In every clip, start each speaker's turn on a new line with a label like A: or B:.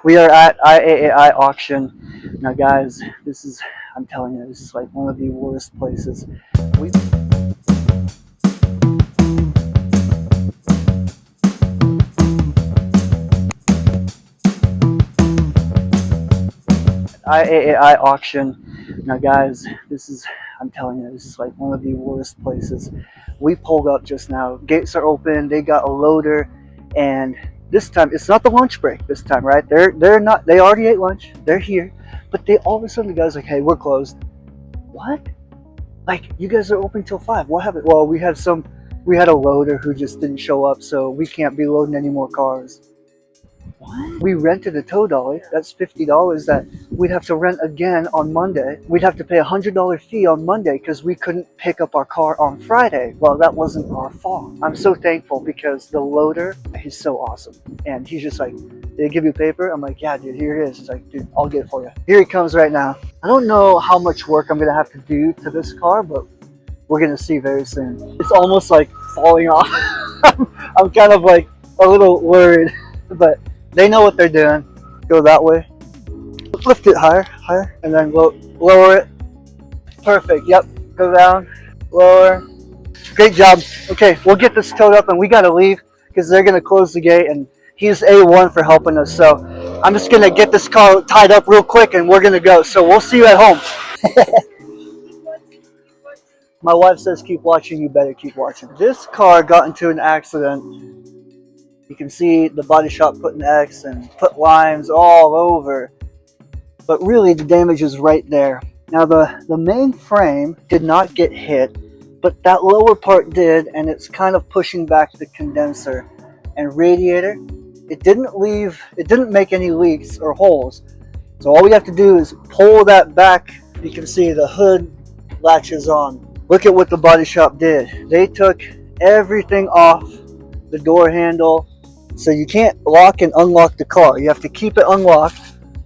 A: We are at IAAI auction. Now guys, I'm telling you, this is like one of the worst places. We IAAI auction. Now guys, I'm telling you, this is like one of the worst places. We pulled up just now. Gates are open, they got a loader, and this time it's not the lunch break this time, right? They're not they already ate lunch, they're here, but they all of a sudden the guy's like, hey, we're closed. What? Like, you guys are open till 5. What happened? Well, we had a loader who just didn't show up, so we can't be loading any more cars. What? We rented a tow dolly. That's $50 that we'd have to rent again on Monday. We'd have to pay a $100 fee on Monday because we couldn't pick up our car on Friday. Well, that wasn't our fault. I'm so thankful because the loader, he's so awesome. And he's just like, did they give you paper? I'm like, yeah, dude, here it is. He's like, dude, I'll get it for you. Here he comes right now. I don't know how much work I'm going to have to do to this car, but we're going to see very soon. It's almost like falling off. I'm kind of like a little worried, but they know what they're doing. Go that way. Lift it higher, and then lower it. Perfect. Yep. Go down, lower. Great job. Okay, we'll get this towed up, and we gotta leave because they're gonna close the gate. And he's A1 for helping us. So I'm just gonna get this car tied up real quick, and we're gonna go. So we'll see you at home. My wife says, keep watching. You better keep watching. This car got into an accident. You can see the body shop putting X and put lines all over. But really the damage is right there. Now the main frame did not get hit, but that lower part did, and it's kind of pushing back the condenser and radiator. It didn't make any leaks or holes. So all we have to do is pull that back. You can see the hood latches on. Look at what the body shop did. They took everything off the door handle. So you can't lock and unlock the car. You have to keep it unlocked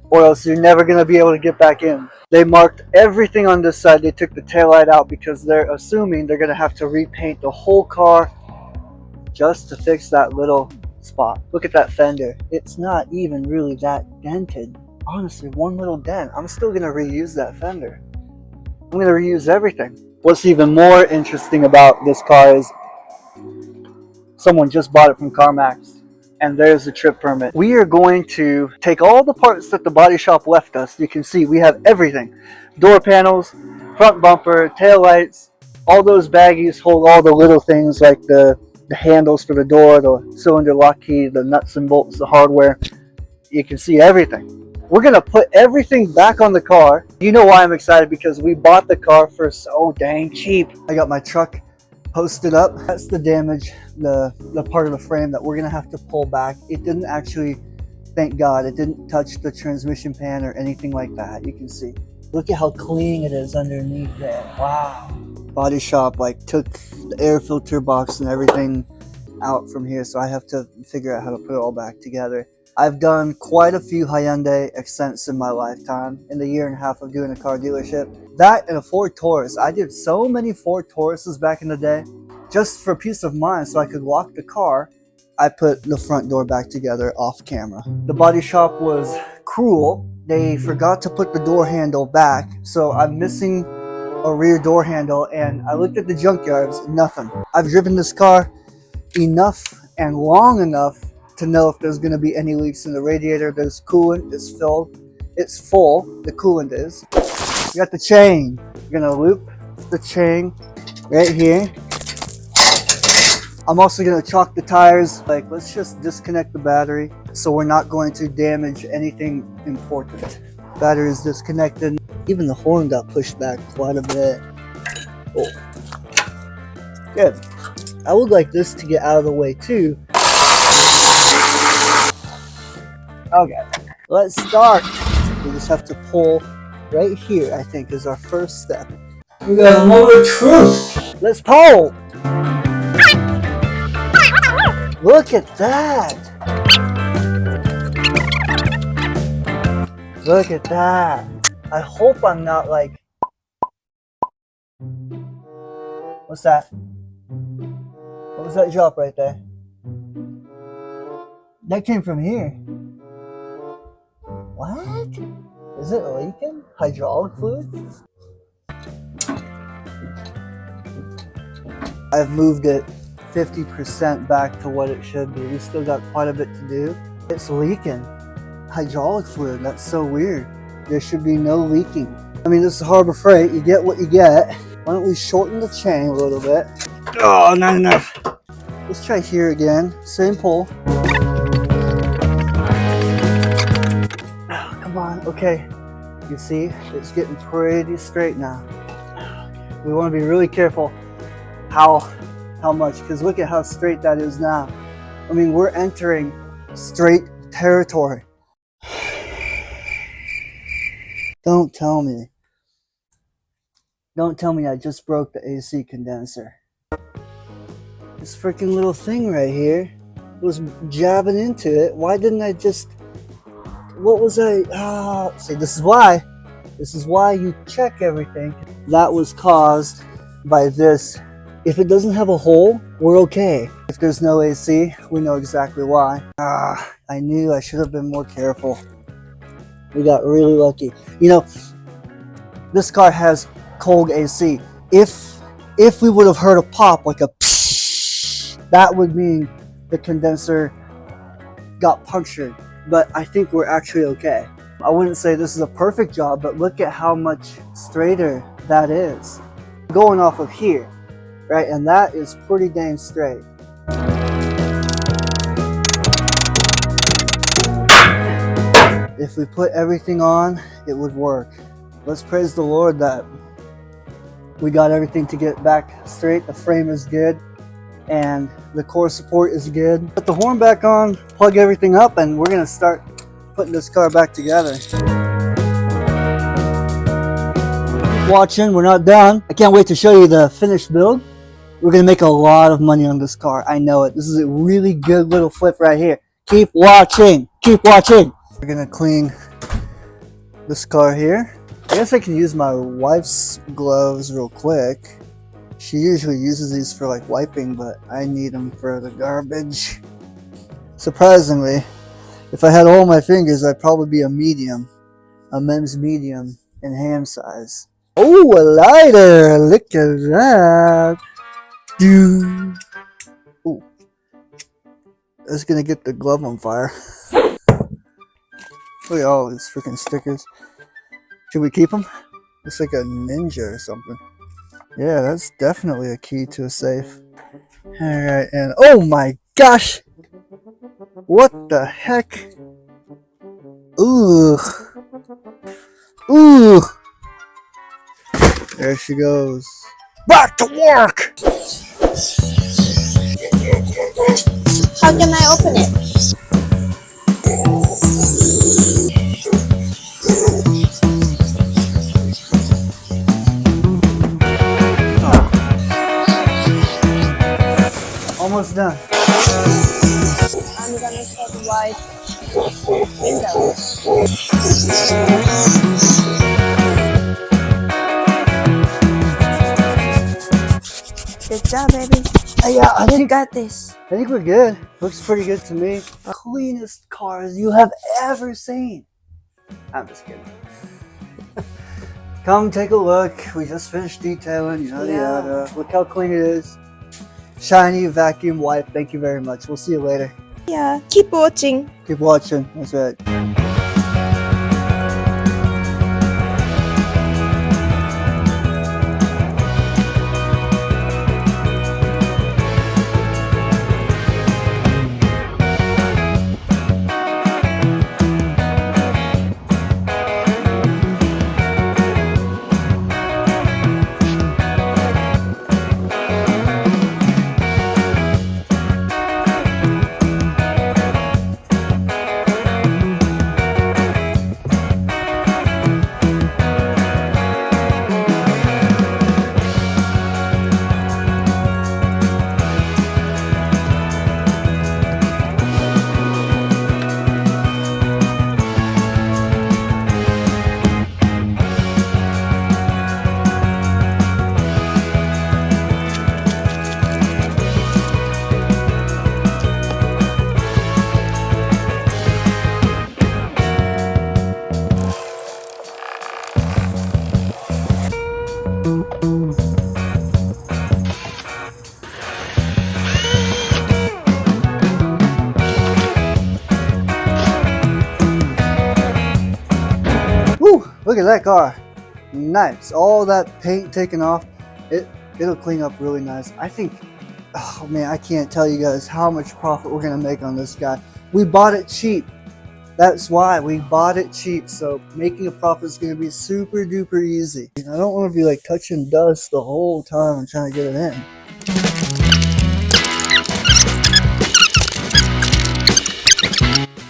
A: or else you're never going to be able to get back in. They marked everything on this side. They took the taillight out because they're assuming they're going to have to repaint the whole car just to fix that little spot. Look at that fender. It's not even really that dented. Honestly, one little dent. I'm still going to reuse that fender. I'm going to reuse everything. What's even more interesting about this car is someone just bought it from CarMax. And there's the trip permit. We are going to take all the parts that the body shop left us. You can see we have everything. Door panels, front bumper, tail lights, all those baggies hold all the little things like the handles for the door, the cylinder lock key, the nuts and bolts, the hardware. You can see everything. We're going to put everything back on the car. You know why I'm excited? Because we bought the car for so dang cheap. I got my truck posted up. That's the damage, the part of the frame that we're gonna have to pull back. It didn't actually, thank God, it didn't touch the transmission pan or anything like that. You can see. Look at how clean it is underneath there. Wow. Body shop like took the air filter box and everything out from here, so I have to figure out how to put it all back together. I've done quite a few Hyundai Accents in my lifetime, in the year and a half of doing a car dealership. That and a Ford Taurus. I did so many Ford Tauruses back in the day. Just for peace of mind, so I could lock the car, I put the front door back together off camera. The body shop was cruel. They forgot to put the door handle back, so I'm missing a rear door handle, and I looked at the junkyards, nothing. I've driven this car enough and long enough to know if there's going to be any leaks in the radiator. There's coolant, it's filled, it's full, the coolant is. You got the chain. You're going to loop the chain right here. I'm also going to chalk the tires. Like, let's just disconnect the battery so we're not going to damage anything important. Battery is disconnected. Even the horn got pushed back quite a bit. Oh. Good. I would like this to get out of the way too. Okay, let's start. We just have to pull right here, I think, is our first step. We got a moment of truth. Let's pull. Look at that. Look at that. I hope I'm not like... What's that? What was that drop right there? That came from here. What? Is it leaking? Hydraulic fluid? I've moved it 50% back to what it should be. We still got quite a bit to do. It's leaking. Hydraulic fluid, that's so weird. There should be no leaking. I mean, this is Harbor Freight. You get what you get. Why don't we shorten the chain a little bit? Oh, not enough. Let's try here again. Same pull. Oh, come on. Okay. You see, it's getting pretty straight now. We want to be really careful how much, because look at how straight that is now. I mean, we're entering straight territory. Don't tell me. Don't tell me I just broke the AC condenser. This freaking little thing right here was jabbing into it. Why didn't I just... What was I... see, this is why. This is why you check everything. That was caused by this. If it doesn't have a hole, we're okay. If there's no AC, we know exactly why. I knew I should have been more careful. We got really lucky. You know, this car has cold AC. If we would have heard a pop, like a psh, that would mean the condenser got punctured. But I think we're actually okay. I wouldn't say this is a perfect job, but look at how much straighter that is. Going off of here, right? And that is pretty dang straight. If we put everything on, it would work. Let's praise the Lord that we got everything to get back straight. The frame is good and the core support is good. Put the horn back on, plug everything up, and we're gonna start putting this car back together. Watching, we're not done. I can't wait to show you the finished build. We're gonna make a lot of money on this car. I know it. This is a really good little flip right here. Keep watching. Keep watching. We're gonna clean this car here. I guess I can use my wife's gloves real quick. She usually uses these for like wiping, but I need them for the garbage. Surprisingly, if I had all my fingers, I'd probably be a medium, a men's medium in hand size. Oh, a lighter! Look at that! Dude. Ooh. That's gonna get the glove on fire. Look at all these freaking stickers. Should we keep them? It's like a ninja or something. Yeah, that's definitely a key to a safe. Alright, and oh my gosh! What the heck? Ooh. Ooh. There she goes. Back to work!
B: How can I open it?
A: Almost done.
B: I'm gonna put white windows. Good job, baby.
A: Yeah, I think
B: got this.
A: I think we're good. Looks pretty good to me. The cleanest cars you have ever seen. I'm just kidding. Come take a look. We just finished detailing, yada yada. Look how clean it is. Shiny, vacuum wipe. Thank you very much. We'll see you later.
B: Yeah, keep watching.
A: Keep watching. That's right. Look at that car. Nice. All that paint taken off. It'll clean up really nice. I think, oh man, I can't tell you guys how much profit we're gonna make on this guy. We bought it cheap. That's why we bought it cheap. So making a profit is gonna be super duper easy. I don't want to be like touching dust the whole time and trying to get it in.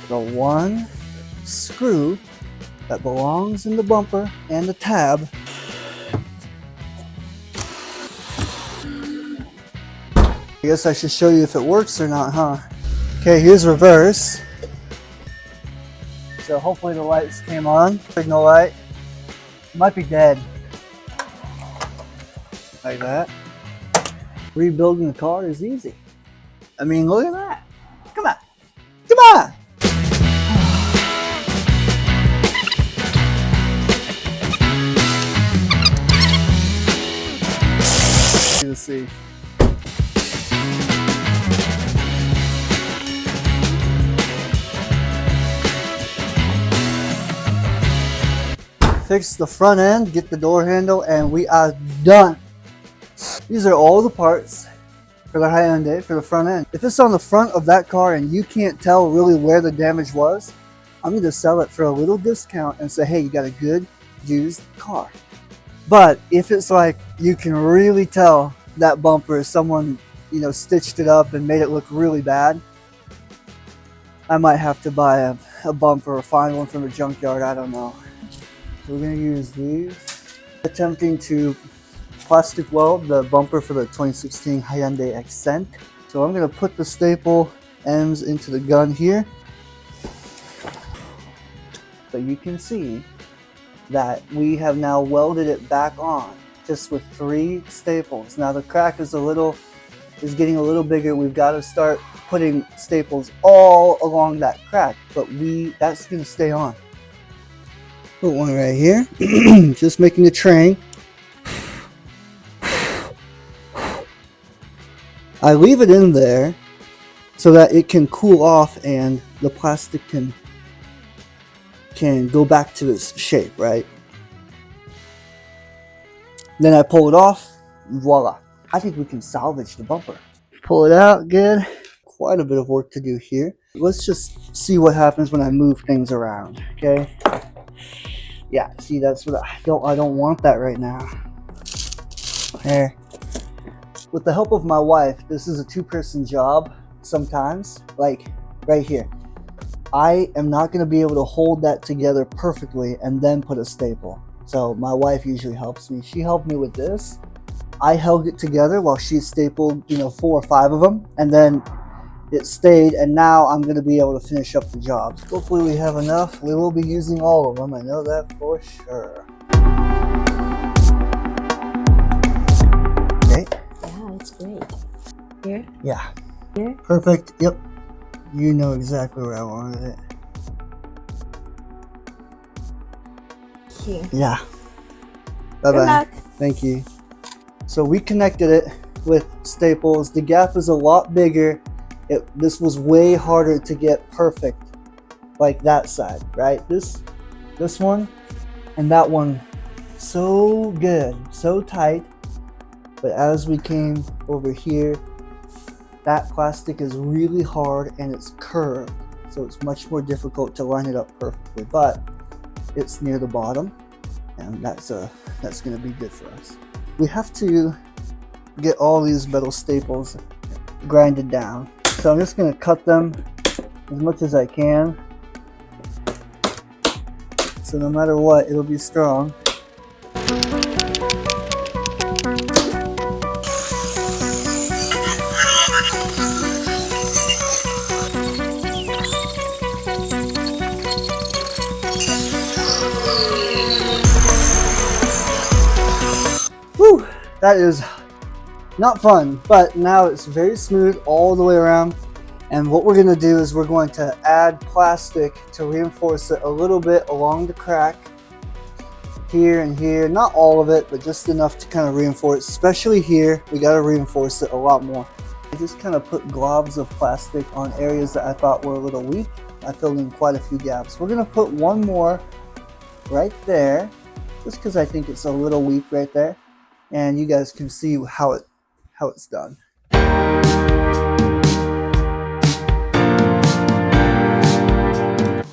A: The one screw that belongs in the bumper and the tab. I guess I should show you if it works or not, huh? Okay, here's reverse. So hopefully the lights came on. Signal light. Might be dead. Like that. Rebuilding the car is easy. I mean, look at that. Come on. Come on! To see. Fix the front end, get the door handle, and we are done. These are all the parts for the Hyundai for the front end. If it's on the front of that car and you can't tell really where the damage was, I'm going to sell it for a little discount and say, hey, you got a good used car. But if it's like you can really tell that bumper, someone, you know, stitched it up and made it look really bad, I might have to buy a bumper or find one from a junkyard. I don't know. So we're going to use these. Attempting to plastic weld the bumper for the 2016 Hyundai Accent. So I'm going to put the staple ends into the gun here. So you can see that we have now welded it back on just with 3 staples. Now the crack is getting a little bigger. We've got to start putting staples all along that crack, but that's going to stay on. Put one right here. Just making a train. I leave it in there so that it can cool off and the plastic can go back to its shape, right? Then I pull it off, voila. I think we can salvage the bumper. Pull it out, good. Quite a bit of work to do here. Let's just see what happens when I move things around, okay? Yeah, see, that's what I don't want that right now. There. With the help of my wife, this is a 2-person job sometimes, like right here. I am not going to be able to hold that together perfectly and then put a staple. So my wife usually helps me. She helped me with this. I held it together while she stapled, 4 or 5 of them, and then it stayed, and now I'm going to be able to finish up the job. Hopefully we have enough. We will be using all of them. I know that for sure. Okay.
B: Yeah, it's great. Here?
A: Yeah.
B: Here?
A: Perfect. Yep. You know exactly where I wanted it.
B: Here.
A: Yeah.
B: Good
A: Bye-bye.
B: luck.
A: Thank you. So we connected it with staples. The gap is a lot bigger. This was way harder to get perfect, like that side, right? This one and that one, so good, so tight. But as we came over here, that plastic is really hard and it's curved, so it's much more difficult to line it up perfectly. But it's near the bottom, and that's going to be good for us. We have to get all these metal staples grinded down. So I'm just going to cut them as much as I can. So no matter what, it'll be strong. Whew, that is not fun, but now it's very smooth all the way around. And what we're going to do is we're going to add plastic to reinforce it a little bit along the crack here and here. Not all of it, but just enough to kind of reinforce, especially here. We got to reinforce it a lot more. I just kind of put globs of plastic on areas that I thought were a little weak. I filled in quite a few gaps. We're going to put one more right there, just because I think it's a little weak right there, and you guys can see how it's done.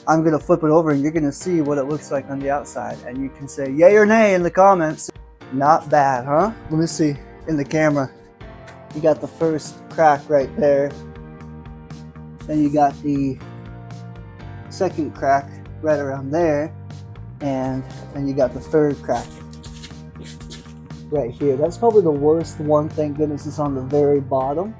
A: I'm gonna flip it over and you're gonna see what it looks like on the outside, and you can say yay or nay in the comments. Not bad, huh? Let me see in the camera. You got the first crack right there. Then you got the second crack right around there. And then you got the third crack right here. That's probably the worst one. Thank goodness it's on the very bottom.